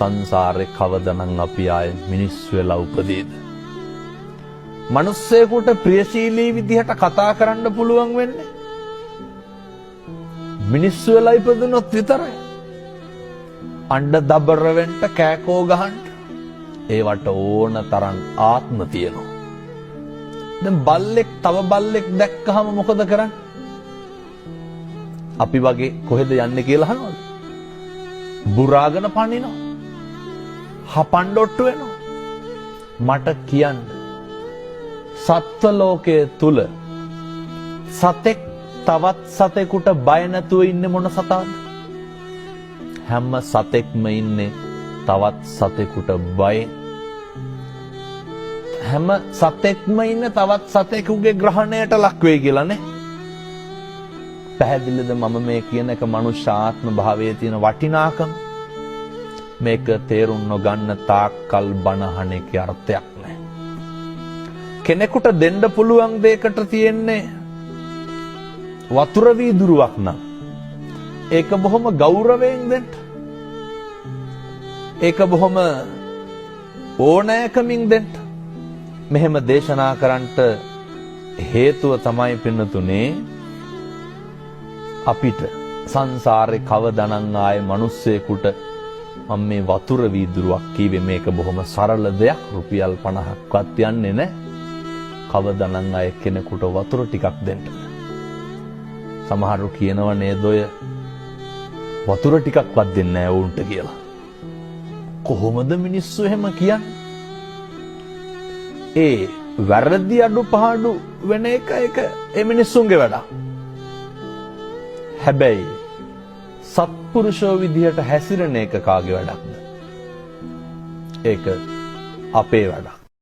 සංසාරේ කවදනම් අපි ආයේ මිනිස්සු වෙලා උපදීද? මිනිස්සෙකුට ප්‍රියශීලී විදිහට කතා කරන්න පුළුවන් වෙන්නේ මිනිස්සු වෙලා ඉපදුනොත් විතරයි. අඬ දබර වෙන්න කෑකෝ ගහන්න ඒවට ඕන තරම් ආත්ම තියෙනවා. දැන් බල්ලෙක් තව බල්ලෙක් දැක්කහම මොකද කරන්නේ? අපි වගේ කොහෙද යන්නේ කියලා අහනවද? බුරාගෙන පනිනවා. හපන්ඩොට්ටු වෙනවා. මට කියන්න සත්ව ලෝකයේ තුල සතෙක් තවත් සතෙකුට බය නැතුව ඉන්නේ මොන සතාද? හැම සතෙක්ම ඉන්නේ තවත් සතෙකුට බයෙන්. හැම සතෙක්ම ඉන්නේ තවත් සතෙකුගේ ග්‍රහණයට ලක් වෙයි කියලා නේ. පැහැදිලිද මම මේ කියන එක මනුෂ්‍ය ආත්ම භාවයේ තියෙන වටිනාකම? මේක තේරුම් නොගන්න තාක්කල් බනහන එකේ අර්ථයක් නැහැ. කෙනෙකුට දෙන්න පුළුවන් දෙයකට තියෙන්නේ වතුර වීදුරුවක් නම් ඒක බොහොම ගෞරවයෙන් දෙන්න. ඒක බොහොම ඕනෑකමින් දෙන්න. මෙහෙම දේශනා කරන්නට හේතුව තමයි පින්නතුනේ අපිට සංසාරේ කවදානම් ආයේ මිනිස්සෙකුට මම මේ වතුර වීදුරුවක් කීවේ මේක බොහොම සරල දෙයක් රුපියල් 50ක්වත් යන්නේ නැහැ. කවදානම් ආයේ කෙනෙකුට වතුර ටිකක් දෙන්න. සමහරු කියනවා නේද ඔය වතුර ටිකක්වත් දෙන්නේ නැහැ උන්ට කියලා. කොහොමද මිනිස්සු එහෙම කියන්නේ? ඒ වැරදි අඩුපාඩු වෙන එක ඒ මිනිස්සුන්ගේ වැඩක්. හැබැයි සත්පුරුෂෝ විදිහට හැසිරෙන එක කාගේ වැඩක්ද? ඒක අපේ වැඩක්.